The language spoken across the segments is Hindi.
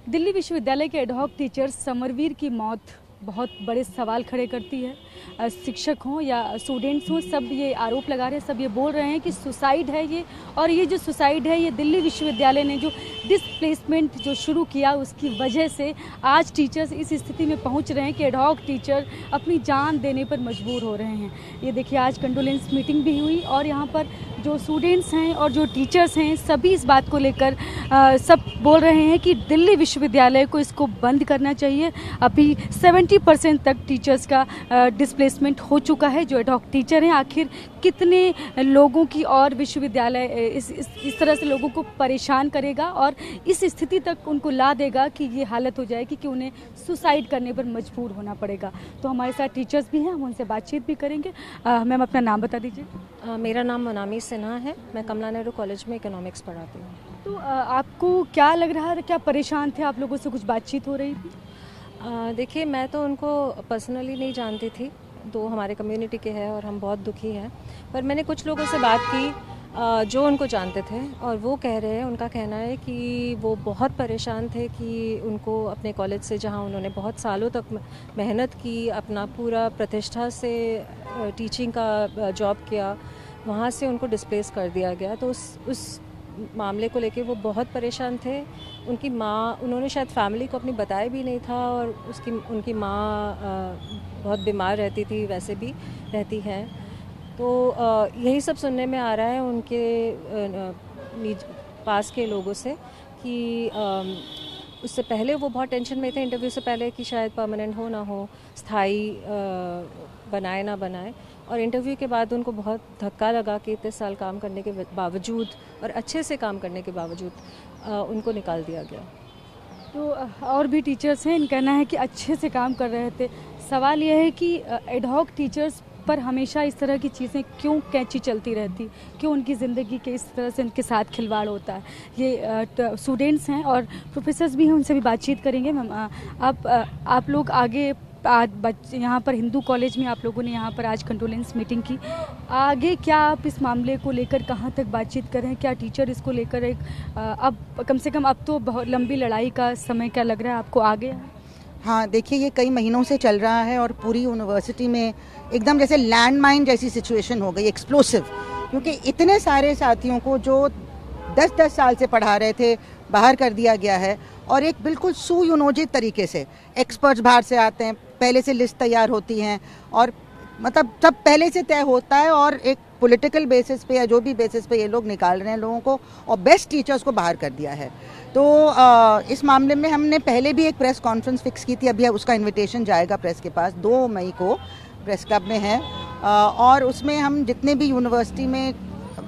दिल्ली विश्वविद्यालय के एडहॉक टीचर समरवीर की मौत बहुत बड़े सवाल खड़े करती है। शिक्षक हों या स्टूडेंट्स हों, सब ये आरोप लगा रहे हैं, सब ये बोल रहे हैं कि सुसाइड है ये। और ये जो सुसाइड है, ये दिल्ली विश्वविद्यालय ने जो डिसप्लेसमेंट जो शुरू किया उसकी वजह से आज टीचर्स इस स्थिति में पहुंच रहे हैं कि एडहॉक टीचर अपनी जान देने पर मजबूर हो रहे हैं। ये देखिए, आज कंडोलेंस मीटिंग भी हुई और यहाँ पर जो स्टूडेंट्स हैं और जो टीचर्स हैं, सभी इस बात को लेकर सब बोल रहे हैं कि दिल्ली विश्वविद्यालय को इसको बंद करना चाहिए। अभी 70% तक टीचर्स का डिसप्लेसमेंट हो चुका है। जो एडहॉक टीचर हैं, आखिर कितने लोगों की और विश्वविद्यालय इस तरह से लोगों को परेशान करेगा और इस स्थिति तक उनको ला देगा कि ये हालत हो जाएगी कि उन्हें सुसाइड करने पर मजबूर होना पड़ेगा। तो हमारे साथ टीचर्स भी हैं, हम उनसे बातचीत भी करेंगे। मैम, अपना नाम बता दीजिए। मेरा नाम मनामी सिन्हा है। मैं कमला नेहरू कॉलेज में इकोनॉमिक्स पढ़ाती हूँ। तो आपको क्या लग रहा है, क्या परेशान थे आप? लोगों से कुछ बातचीत हो रही थी? देखिए, मैं तो उनको पर्सनली नहीं जानती थी, तो हमारे कम्युनिटी के हैं और हम बहुत दुखी हैं। पर मैंने कुछ लोगों से बात की जो उनको जानते थे, और वो कह रहे हैं, उनका कहना है कि वो बहुत परेशान थे कि उनको अपने कॉलेज से, जहाँ उन्होंने बहुत सालों तक मेहनत की, अपना पूरा प्रतिष्ठा से टीचिंग का जॉब किया, वहाँ से उनको डिस्प्लेस कर दिया गया। तो उस मामले को लेके वो बहुत परेशान थे। उनकी माँ, उन्होंने शायद फैमिली को अपनी बताया भी नहीं था, और उनकी माँ बहुत बीमार रहती थी, वैसे भी रहती हैं। तो यही सब सुनने में आ रहा है उनके पास के लोगों से कि उससे पहले वो बहुत टेंशन में थे, इंटरव्यू से पहले, कि शायद परमानेंट हो ना हो, स्थायी बनाए ना बनाए। और इंटरव्यू के बाद उनको बहुत धक्का लगा कि इतने साल काम करने के बावजूद और अच्छे से काम करने के बावजूद उनको निकाल दिया गया। तो और भी टीचर्स हैं, इनका कहना है कि अच्छे से काम कर रहे थे। सवाल यह है कि एडहॉक टीचर्स पर हमेशा इस तरह की चीज़ें क्यों कैंची चलती रहती, क्यों उनकी ज़िंदगी के इस तरह से उनके साथ खिलवाड़ होता है। ये स्टूडेंट्स हैं और प्रोफेसर्स भी हैं, उनसे भी बातचीत करेंगे। मैम, आप लोग आगे आज यहाँ पर हिंदू कॉलेज में आप लोगों ने यहाँ पर आज कंडोलेंस मीटिंग की, आगे क्या आप इस मामले को लेकर कहाँ तक बातचीत कर रहे हैं? क्या टीचर इसको लेकर एक अब कम से कम अब तो बहुत लंबी लड़ाई का समय क्या लग रहा है आपको आगे? हाँ, देखिए, ये कई महीनों से चल रहा है और पूरी यूनिवर्सिटी में एकदम जैसे लैंडमाइन जैसी सिचुएशन हो गई, एक्सप्लोसिव। क्योंकि इतने सारे साथियों को जो 10-10 साल से पढ़ा रहे थे, बाहर कर दिया गया है। और एक बिल्कुल सुयोजित तरीके से एक्सपर्ट्स बाहर से आते हैं, पहले से लिस्ट तैयार होती हैं, और मतलब सब पहले से तय होता है, और एक पॉलिटिकल बेसिस पे या जो भी बेसिस पे ये लोग निकाल रहे हैं लोगों को, और बेस्ट टीचर्स को बाहर कर दिया है। तो इस मामले में हमने पहले भी एक प्रेस कॉन्फ्रेंस फिक्स की थी, अभी उसका इन्विटेशन जाएगा प्रेस के पास, 2 मई को प्रेस क्लब में है। और उसमें हम जितने भी यूनिवर्सिटी में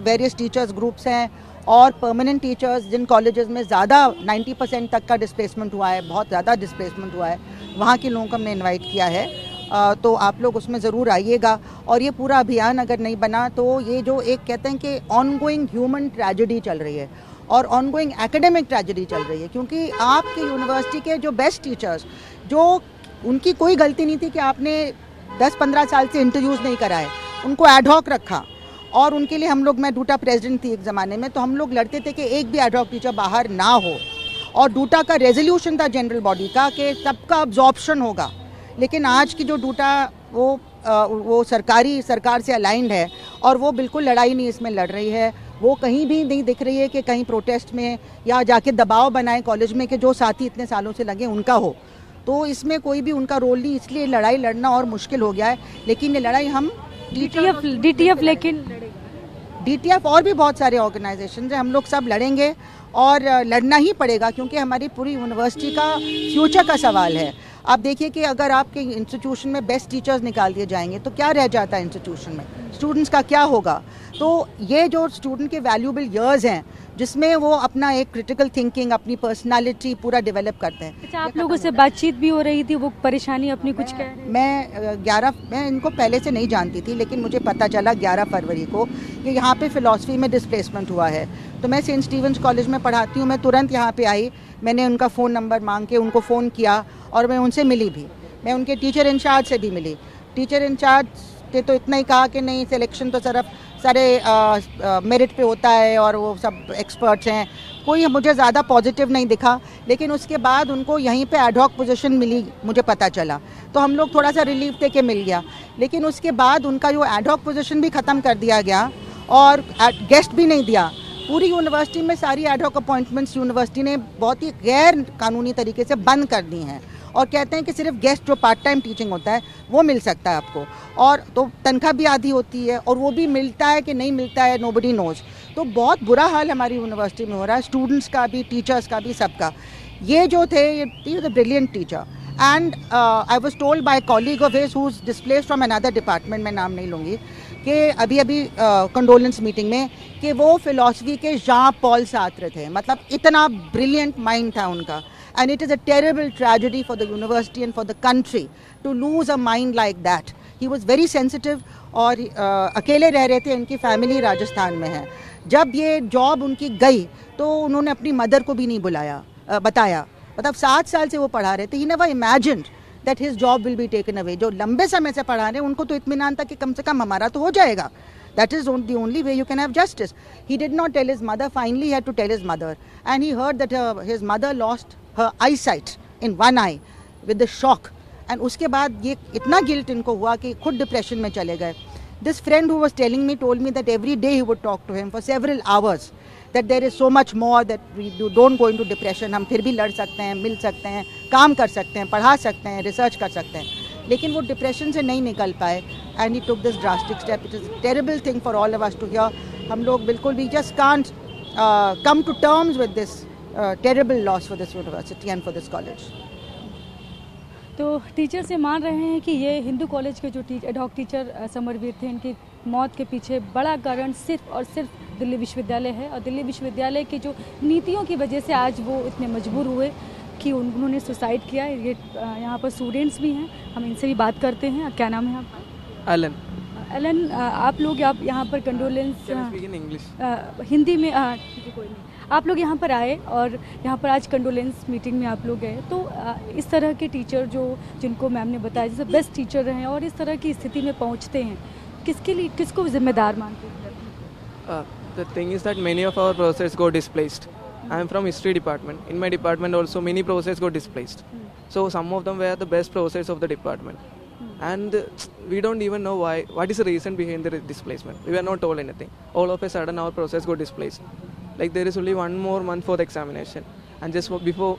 वेरियस टीचर्स ग्रुप्स हैं और परमानेंट टीचर्स, जिन कॉलेजेस में ज़्यादा 90% तक का डिस्प्लेसमेंट हुआ है, बहुत ज़्यादा डिस्प्लेसमेंट हुआ है, वहाँ के लोगों को हमने इनवाइट किया है। तो आप लोग उसमें ज़रूर आइएगा। और ये पूरा अभियान अगर नहीं बना तो ये जो एक कहते हैं कि ऑनगोइंग ह्यूमन ट्रेजेडी चल रही है और ऑनगोइंग एकेडमिक ट्रेजेडी चल रही है, क्योंकि आपके यूनिवर्सिटी के जो बेस्ट टीचर्स, जो उनकी कोई गलती नहीं थी कि आपने 10-15 साल से इंटरव्यूज़ नहीं कराए, उनको एडहॉक रखा, और उनके लिए हम लोग, मैं डूटा प्रेसिडेंट थी एक ज़माने में, तो हम लोग लड़ते थे कि एक भी एडहॉक टीचर बाहर ना हो। और डूटा का रेजोल्यूशन था जनरल बॉडी का कि सबका अब्जॉर्प्शन होगा। लेकिन आज की जो डूटा वो सरकार से अलाइंड है, और वो बिल्कुल लड़ाई नहीं इसमें लड़ रही है। वो कहीं भी नहीं दिख रही है कि कहीं प्रोटेस्ट में या जाके दबाव बनाए कॉलेज में कि जो साथी इतने सालों से लगे उनका हो। तो इसमें कोई भी उनका रोल नहीं, इसलिए लड़ाई लड़ना और मुश्किल हो गया है। लेकिन ये लड़ाई हम DTF लेकिन DTF और भी बहुत सारे ऑर्गेनाइजेशन हैं, हम लोग सब लड़ेंगे और लड़ना ही पड़ेगा, क्योंकि हमारी पूरी यूनिवर्सिटी का फ्यूचर का सवाल है। आप देखिए कि अगर आपके इंस्टीट्यूशन में बेस्ट टीचर्स निकाल दिए जाएंगे तो क्या रह जाता है इंस्टीट्यूशन में, स्टूडेंट्स का क्या होगा? तो ये जो स्टूडेंट के वैल्यूबल ईयर्स हैं, जिसमें वो अपना एक क्रिटिकल थिंकिंग, अपनी पर्सनालिटी पूरा डेवलप करते हैं। अच्छा, आप लोगों से बातचीत भी हो रही थी, वो परेशानी अपनी कुछ कह रहे हैं? मैं इनको पहले से नहीं जानती थी, लेकिन मुझे पता चला 11 फरवरी को कि यहाँ पे फ़िलॉसफी में डिस्प्लेसमेंट हुआ है। तो मैं सेंट स्टीवंस कॉलेज में पढ़ाती हूँ, मैं तुरंत यहाँ पे आई, मैंने उनका फ़ोन नंबर मांग के उनको फ़ोन किया, और मैं उनसे मिली भी। मैं उनके टीचर इंचार्ज से भी मिली। टीचर इंचार्ज ने तो इतना ही कहा कि नहीं, सिलेक्शन तो सिर्फ सारे मेरिट पे होता है और वो सब एक्सपर्ट्स हैं, कोई मुझे ज़्यादा पॉजिटिव नहीं दिखा, लेकिन उसके बाद उनको यहीं पे एडहॉक पोजीशन मिली, मुझे पता चला, तो हम लोग थोड़ा सा रिलीफ दे के मिल गया। लेकिन उसके बाद उनका जो एडहॉक पोजीशन भी ख़त्म कर दिया गया और गेस्ट भी नहीं दिया। पूरी यूनिवर्सिटी में सारी एडहॉक अपॉइंटमेंट्स यूनिवर्सिटी ने बहुत ही गैर कानूनी तरीके से बंद कर दी हैं और कहते हैं कि सिर्फ गेस्ट जो पार्ट टाइम टीचिंग होता है वो मिल सकता है आपको, और तो तनख्वाह भी आधी होती है और वो भी मिलता है कि नहीं मिलता है नोबडी नोज। तो बहुत बुरा हाल हमारी यूनिवर्सिटी में हो रहा है, स्टूडेंट्स का भी, टीचर्स का भी, सबका। ये जो थे, ये the brilliant teacher, and I was told by colleague of his who is displaced from another department, मैं नाम नहीं लूँगी, कि अभी कंडोलेंस मीटिंग में कि वो फिलॉसफी के जॉन पॉल सार्त्रे थे। मतलब इतना ब्रिलियंट माइंड था उनका। And it is a terrible tragedy for the university and for the country to lose a mind like that. He was very sensitive और अकेले रह रहे थे, इनकी फैमिली राजस्थान में है। जब ये जॉब उनकी गई तो उन्होंने अपनी मदर को भी नहीं बताया। मतलब 7 साल से वो पढ़ा रहे थे। He never imagined that his job will be taken away. जो लंबे समय से पढ़ा रहे हैं उनको तो इत्मीनान था कि कम से कम हमारा तो हो जाएगा। That is the only way you can have justice. He did not tell his mother. Finally, he had to tell his mother, and he heard that his mother lost her eyesight in one eye with the shock. And उसके बाद ये इतना गिल्ट इनको हुआ कि खुद डिप्रेशन में चले गए। This friend who was telling me told me that every day he would talk to him for several hours, that there is so much more, that we don't go into depression. हम फिर भी लड़ सकते हैं, मिल सकते हैं, काम कर सकते हैं, पढ़ा सकते हैं, रिसर्च कर सकते हैं, लेकिन वो डिप्रेशन से नहीं निकल पाए। And he took this drastic step. It is terrible thing for all of us to hear. हम लोग बिल्कुल भी just can't come to terms with this terrible loss for this university and for this college. तो टीचर से मान रहे हैं कि ये हिंदू कॉलेज के जो एडहॉक टीचर समरवीर थे, इनकी मौत के पीछे बड़ा कारण सिर्फ और सिर्फ दिल्ली विश्वविद्यालय है, और दिल्ली विश्वविद्यालय की जो नीतियों की वजह से आज वो इतने मजबूर हुए कि उन्होंने सुसाइड किया। ये यहाँ पर स्टूडेंट्स भी हैं, हम इनसे भी बात करते हैं। क्या नाम है आपका? एलन। एलन, आप लोग आप यहाँ पर कंडोलेंस हिंदी में ठीक है, कोई नहीं। आप लोग यहाँ पर आए और यहाँ पर आज कंडोलेंस मीटिंग में आप लोग गए, तो इस तरह के टीचर जिनको मैम ने बताया जैसे बेस्ट टीचर रहे हैं और इस तरह की स्थिति में पहुँचते हैं, किसके लिए, किसको जिम्मेदार मानते हैं? The thing is that many of our professors got displaced. I am from history department. In my department also many professors got displaced. So some of them were the best professors of the department. And we don't even know why. What is the reason behind the displacement? We were not told anything. All of a sudden our professors got displaced. Like there is only 1 more month for the examination, and just before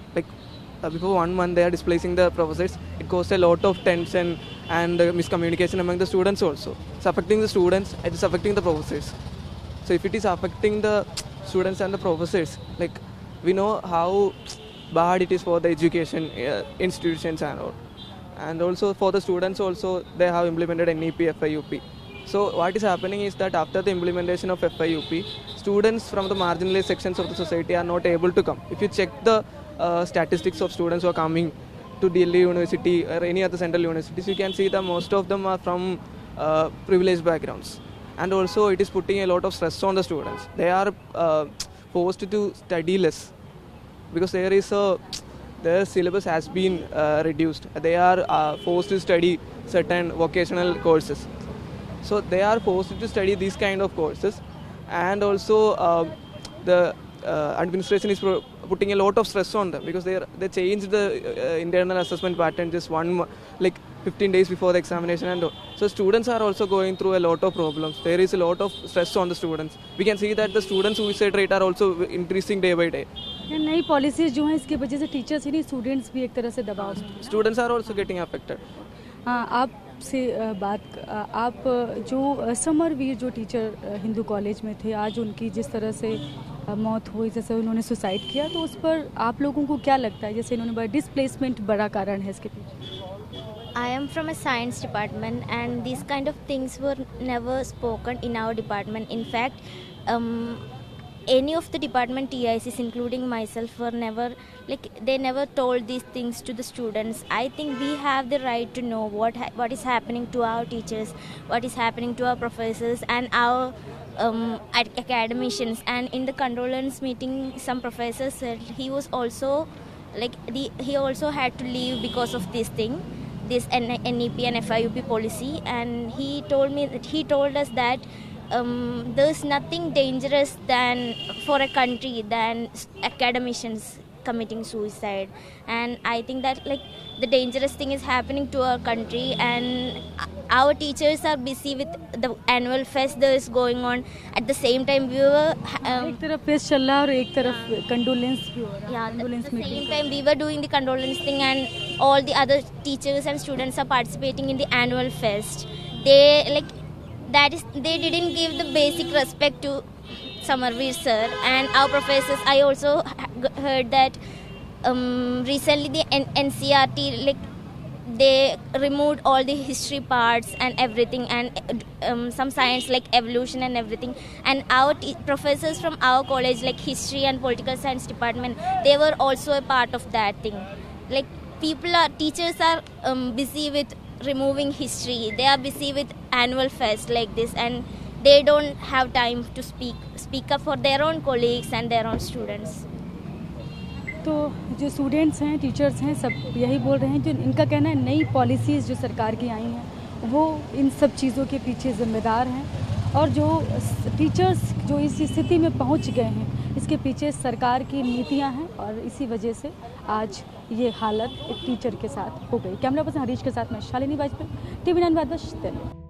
1 month they are displacing the professors. It caused a lot of tension and miscommunication among the students also. It's affecting the students. It is affecting the professors. So if it is affecting the students and the professors, like we know how bad it is for the education institutions and all, and also for the students also they have implemented NEP FIUP. So what is happening is that after the implementation of FIUP, students from the marginalized sections of the society are not able to come. If you check the statistics of students who are coming to Delhi University or any other central universities, you can see that most of them are from privileged backgrounds. And also it is putting a lot of stress on the students. They are forced to study less because their syllabus has been reduced. They are forced to study certain vocational courses. So they are forced to study these kind of courses, and also the administration is putting a lot of stress on them because they changed the internal assessment pattern just 15 days before the examination and all. So students are also going through a lot of problems. There is a lot of stress on the students. We can see that the students suicide rate are also increasing day by day. नई पॉलिसीज जो हैं इसकी वजह से टीचर्स ही नहीं, स्टूडेंट्स भी एक तरह से दबाव में। Students are also getting affected. हाँ, आपसे आप जो समरवीर जो टीचर हिंदू कॉलेज में थे, आज उनकी जिस तरह से मौत हुई, जैसे उन्होंने सुसाइड किया, तो उस पर आप लोगों को क्या लगता है? जैसे इन्होंने डिस्प्लेसमेंट बड़ा कारण है इसके पीछे। I am from a science department, and these kind of things were never spoken in our department. In fact, any of the department TICs, including myself, were never they never told these things to the students. I think we have the right to know what is happening to our teachers, what is happening to our professors and our academicians. And in the condolence meeting, some professors said he was also he also had to leave because of this thing, this NEP and FIUP policy. And he told us that there's nothing dangerous than for a country than academicians committing suicide. And I think that like the dangerous thing is happening to our country, and our teachers are busy with the annual fest that is going on. At the same time we were एक तरफ फेस्ट चल रहा है और एक तरफ कंडोलेंस भी हो रहा है, yeah, at condolence the meeting. same time we were doing the condolence thing, and all the other teachers and students are participating in the annual fest. They didn't give the basic respect to Samarveer sir and our professors. I also heard that recently the NCERT they removed all the history parts and everything, and some science like evolution and everything. And our professors from our college, like history and political science department, they were also a part of that thing. Like teachers are busy with removing history. They are busy with annual fest like this, and they don't have time to speak up for their own colleagues and their own students. तो जो स्टूडेंट्स हैं, टीचर्स हैं, सब यही बोल रहे हैं, जो इनका कहना है नई पॉलिसीज़ जो सरकार की आई हैं वो इन सब चीज़ों के पीछे ज़िम्मेदार हैं, और जो टीचर्स जो इस स्थिति में पहुंच गए हैं इसके पीछे सरकार की नीतियां हैं, और इसी वजह से आज ये हालत एक टीचर के साथ हो गई। कैमरा पर्सन हरीश के साथ मैं शालिनी वाजपेयी, TV9 दिल्ली।